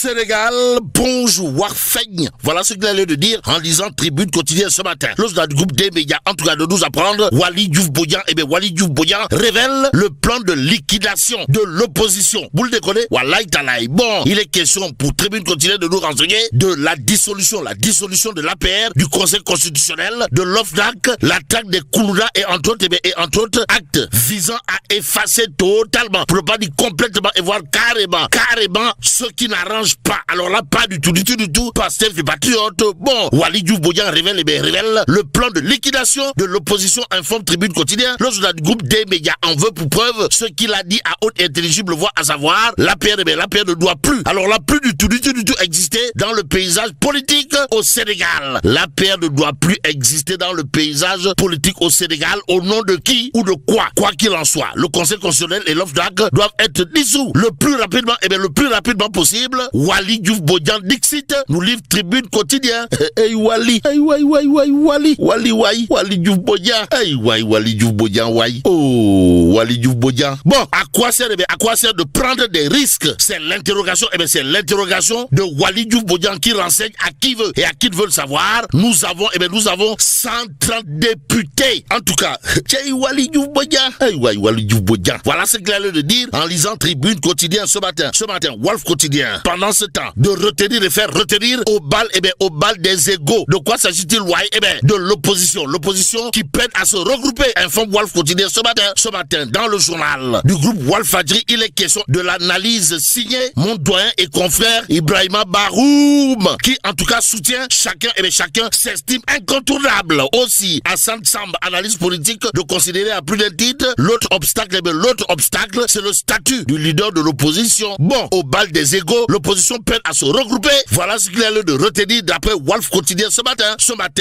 Sénégal, bonjour, Warfeigne. Voilà ce qu'il allait de dire en lisant Tribune quotidienne ce matin. Le journal du groupe des médias, en tout cas de nous apprendre, Waly Diouf Bodian, Waly Diouf Bodian révèle le plan de liquidation de l'opposition. Vous le déconnez? Wallahi talaï. Bon, il est question pour Tribune quotidienne de nous renseigner de la dissolution de l'APR, du Conseil constitutionnel, de l'OFNAC, l'attaque des Koulouda et entre autres actes visant à effacer totalement, pour ne pas dire complètement et voire carrément ce qui n'arrange pas. Alors là, pas du tout, Pastef et Patriote. Bon, Waly Diouf Bodian révèle le plan de liquidation de l'opposition, informe Tribune quotidien. Le journal du groupe des médias en veut pour preuve ce qu'il a dit à haute et intelligible voix, à savoir l'APR ne doit plus, alors là, plus du tout exister dans le paysage politique au Sénégal. L'APR ne doit plus exister dans le paysage politique au Sénégal. Au nom de qui ou de quoi? Quoi qu'il en soit, le Conseil constitutionnel et l'OFNAC doivent être dissous le plus rapidement possible. Waly Diouf Bodian Dixit, nous livre Tribune quotidien. Hey Waly Diouf Bodian. Hey Waly Diouf Bodian, oh Waly Diouf Bodian. Bon, à quoi sert de prendre des risques? C'est l'interrogation. C'est l'interrogation de Waly Diouf Bodian qui renseigne à qui veut et à qui ne veut le savoir. Nous avons 130 députés. En tout cas, Waly Diouf Bodian. Hey Waly Diouf Bodian. Voilà ce qu'il allait de dire en lisant Tribune quotidien ce matin, Wolf quotidien. Pendant ce temps, de retenir et faire retenir au bal des égaux. De quoi s'agit-il, de l'opposition. L'opposition qui peine à se regrouper. Informe Wolf quotidien ce matin, dans le journal du groupe Walfadjri, il est question de l'analyse signée mon doyen et confrère Ibrahima Baroum, qui en tout cas soutient chacun s'estime incontournable. Aussi, Hassan Samb, analyse politique, de considérer à plus d'un titre l'autre obstacle, c'est le statut du leader de l'opposition. Bon, au bal des égaux, l'opposition peine à se regrouper. Voilà ce qu'il a lieu de retenir d'après Wolf quotidien ce matin,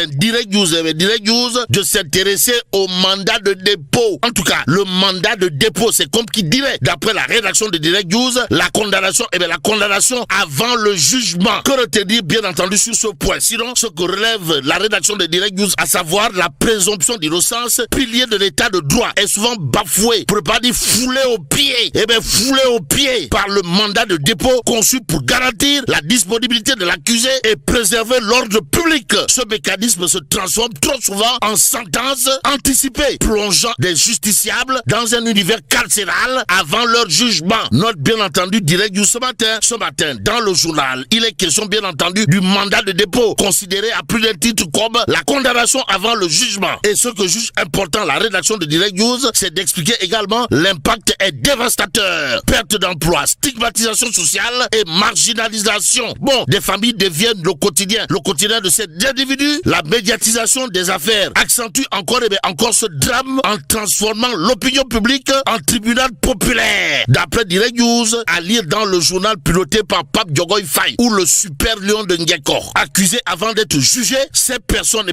Direct News, de s'intéresser au mandat de dépôt. En tout cas, le mandat de dépôt, c'est comme qui dirait, d'après la rédaction de Direct News, la condamnation avant le jugement. Que retenir, bien entendu, sur ce point? Sinon, ce que relève la rédaction de Direct News, à savoir la présomption d'innocence, pilier de l'état de droit, est souvent bafoué, pour ne pas dire foulé au pied par le mandat de dépôt conçu pour garantir la disponibilité de l'accusé et préserver l'ordre public. Ce mécanisme se transforme trop souvent en sentence anticipée, plongeant des justiciables dans un univers carcéral avant leur jugement. Note bien entendu Direct News ce matin, dans le journal, il est question bien entendu du mandat de dépôt, considéré à plus d'un titre comme la condamnation avant le jugement. Et ce que juge important la rédaction de Direct News, c'est d'expliquer également l'impact est dévastateur. Perte d'emploi, stigmatisation sociale et marginalisation. Bon, des familles deviennent le quotidien de ces individus. La médiatisation des affaires accentue encore ce drame en transformant l'opinion publique en tribunal populaire. D'après Direct News, à lire dans le journal piloté par Pape Diogoy Faye ou le super lion de Ngekor. Accusés avant d'être jugés, ces personnes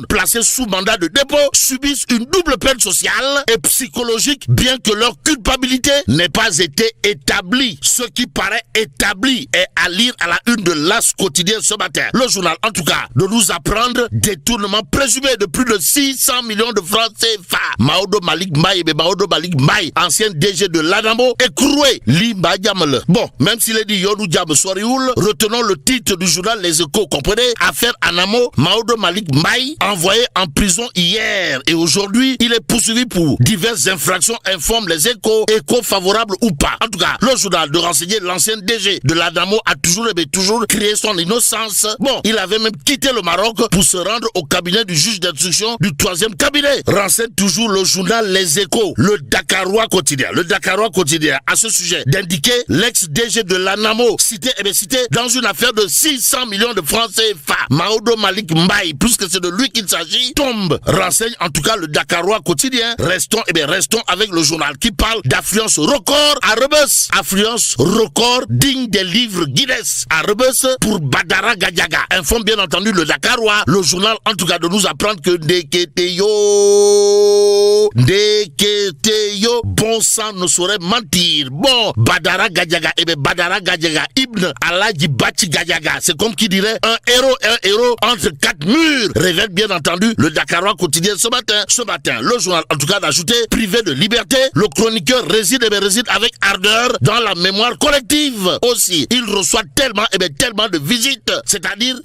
placées sous mandat de dépôt subissent une double peine sociale et psychologique, bien que leur culpabilité n'ait pas été établie. Ce qui paraît établi est à lire à la une de l'As quotidien ce matin. Le journal, en tout cas, de nous apprendre détournement présumé de plus de 600 millions de francs CFA. Maodo Malick Mbaye, ancien DG de l'Adamo, écroué. Limba Diamale. Bon, même s'il est dit Yonou Diam Soarioul, retenons le titre du journal Les Échos, comprenez? Affaire Anamo, Maodo Malick Mbaye, envoyé en prison hier. Et aujourd'hui, il est poursuivi pour diverses infractions, informe Les Échos, favorable ou pas. En tout cas, le journal de renseigner l'ancien DG de l'Adamo a toujours créé son innocence. Bon, il avait même quitté le Maroc pour se rendre au cabinet du juge d'instruction du 3e cabinet. Renseigne toujours le journal Les Échos, le Dakarois quotidien à ce sujet d'indiquer l'ex-DG de l'Anamo cité dans une affaire de 600 millions de francs CFA. Maodo Malick Mbaye, puisque c'est de lui qu'il s'agit, tombe. Renseigne en tout cas le Dakarois quotidien. Restons avec le journal qui parle d'affluence record à Rebeuss. Affluence record digne des livres Guinness à Rebeuss pour Badara Gadiaga. Informe bien entendu le Dakarois, le journal en tout cas de nous apprendre que Ndeketeyo, bon sang ne saurait mentir. Bon, Badara Gadiaga, Ibn Aladji Bachi Gadiaga, c'est comme qui dirait un héros entre quatre murs, révèle bien entendu le Dakarois quotidien ce matin. Le journal en tout cas d'ajouter, privé de liberté, le chroniqueur réside avec ardeur dans la mémoire collective. Aussi aussi. Il reçoit tellement de visites, c'est-à-dire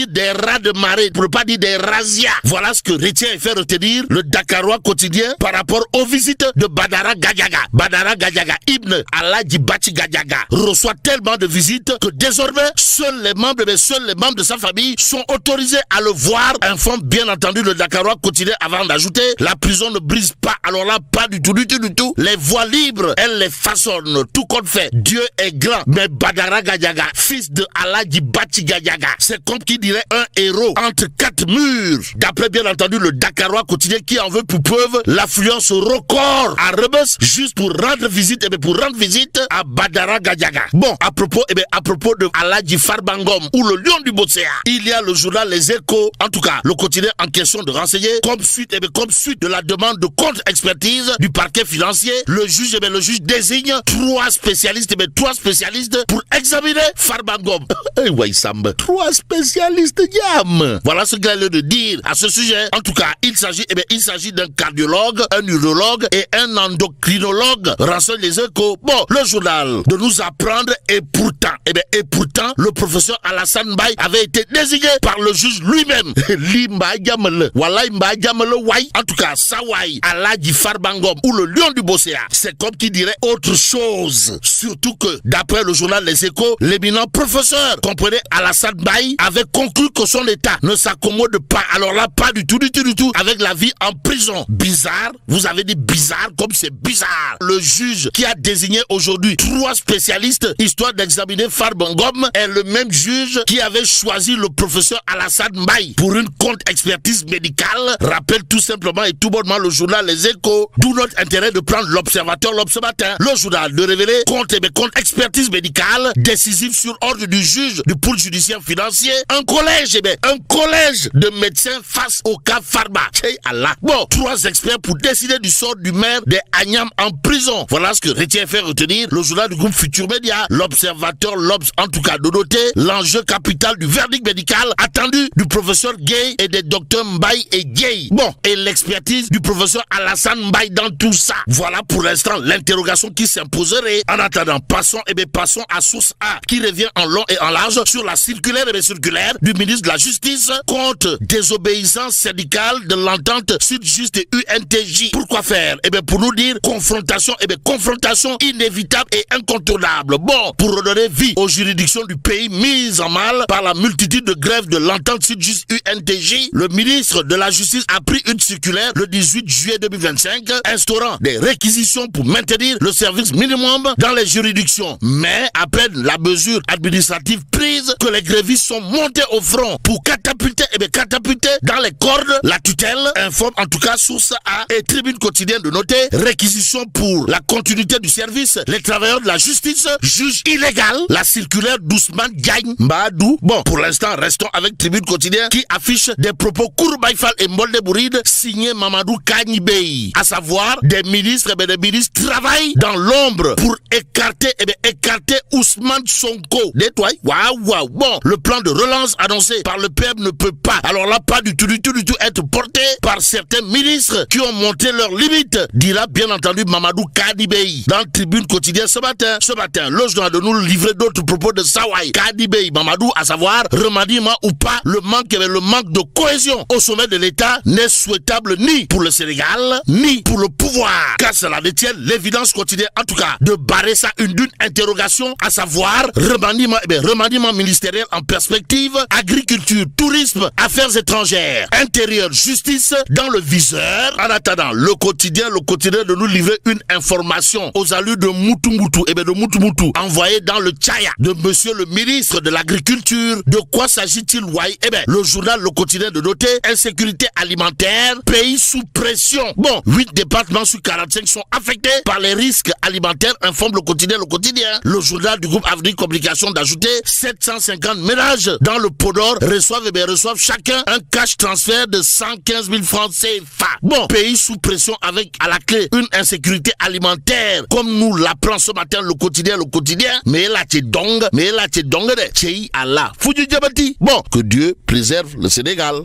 des rats de marée, pour ne pas dire des razzias. Voilà ce que retient et fait retenir le Dakarois quotidien par rapport aux visites de Badara Gadiaga. Badara Gadiaga, Ibn Aladji Bachi Gadiaga, reçoit tellement de visites que désormais, seuls les membres de sa famille sont autorisés à le voir, informe bien entendu le Dakarois quotidien avant d'ajouter: la prison ne brise pas, alors là, pas du tout. Les voies libres, elle les façonne, tout compte fait. Dieu est grand, mais Badara Gadiaga, fils de Aladji Bachi Gadiaga, c'est comme qui dirait un héros entre quatre murs. D'après bien entendu le Dakarois quotidien qui en veut pour preuve l'affluence record à Rebus juste pour rendre visite à Badara Gadiaga. Bon, à propos de Aladji Farbangom ou le lion du Bocéa, il y a le journal Les Échos, en tout cas le quotidien en question de renseigner comme suite de la demande de contre-expertise du parquet financier, le juge désigne trois spécialistes pour examiner Farbangom. Trois spécialistes, diam. Voilà ce qu'il a lieu de dire à ce sujet. En tout cas, il s'agit d'un cardiologue, un urologue et un endocrinologue, renseigne Les Échos. Bon, le journal de nous apprendre et pourtant, le professeur Alassane Mbaye avait été désigné par le juge lui-même. En tout cas, Sawai, Aladji Farbangom ou le lion du Bocéa, c'est comme qui dirait autre chose. Surtout que, d'après le journal Les Échos, l'éminent professeur, comprenez Alassane Mbaye, avait conclu que son état ne s'accommode pas, alors là, pas du tout, avec la vie en prison. Bizarre, vous avez dit bizarre comme c'est bizarre. Le juge qui a désigné aujourd'hui trois spécialistes, histoire d'examiner Farbangom, est le même juge qui avait choisi le professeur Alassane Mbaye pour une contre-expertise médicale. Rappelle tout simplement et tout bonnement le journal Les Échos, d'où notre intérêt de prendre l'Observateur ce matin. Le journal de révéler contre-expertise médicale décisive sur ordre du juge du pôle judiciaire financier, un collège de médecins face au cas Farba. Bon, trois experts pour décider du sort du maire des Agnam en prison. Voilà ce que retient et fait retenir le journal du groupe Futur Média, l'Observateur, l'Obs, en tout cas de noter l'enjeu capital du verdict médical attendu du professeur Gay et des docteurs Mbaye et Gay. Bon, et l'expertise du professeur Alassane Mbaye dans tout ça. Voilà pour l'instant l'interrogation qui s'imposerait. En attendant, passons à source A, qui revient en long et en large sur la circulaire du ministre de la Justice contre désobéissance syndicale de l'entente Sud-Just et UNTJ. Pourquoi faire? Pour nous dire confrontation inévitable et incontournable. Bon, pour redonner vie aux juridictions du pays mises en mal par la multitude de grèves de l'entente Sud-Just UNTJ, le ministre de la Justice a pris une circulaire le 18 juillet 2025 instaurant des réquisitions pour maintenir le service minimum dans les juridictions. Mais à peine la mesure administrative prise que les grévistes sont montés au front pour catapulter dans les cordes la tutelle, informe en tout cas source A et Tribune quotidienne de noter réquisition pour la continuité du service. Les travailleurs de la justice jugent illégal la circulaire d'Ousmane Diagne Mbadou. Bon, pour l'instant, restons avec Tribune quotidienne qui affiche des propos Kourbaïfal et Molde Bouride signés Mamadou Kanibey, à savoir des ministres travaillent dans l'ombre pour écarter Ousmane Sonko. Nettoie. Waouh. Bon, le plan de relance annoncé par le PM ne peut pas, alors là, pas du tout être porté par certains ministres qui ont monté leurs limites, dira bien entendu Mamadou Kanibey dans Tribune quotidienne ce matin, le journal de nous livrer d'autres propos de Sawai Kanibey Mamadou, à savoir remaniement ou pas, le manque de cohésion au sommet de l'État n'est souhaitable ni pour le Sénégal ni pour le pouvoir, car cela détient l'évidence quotidienne en tout cas de barrer ça d'une interrogation, à savoir remaniement ministériel en perspective, agriculture, tourisme, affaires étrangères, intérieur, justice dans le viseur. En attendant, le quotidien de nous livrer une information aux allures de Moutou envoyé dans le Tchaya de monsieur le ministre de l'Agriculture. De quoi s'agit-il, le journal Le Quotidien de noter insécurité alimentaire, pays sous pression. Bon, 8 départements sur 45 sont affectés par les risques alimentaires, informe le quotidien. Le journal du groupe Avenir Communication d'ajouter 750 ménages dans le Podor reçoivent chacun un cash transfert de 115 000 francs CFA. Bon, pays sous pression avec à la clé une insécurité alimentaire, comme nous l'apprend ce matin le quotidien. Mais là, t'es dong de. Allah. Bon, que Dieu préserve le Sénégal.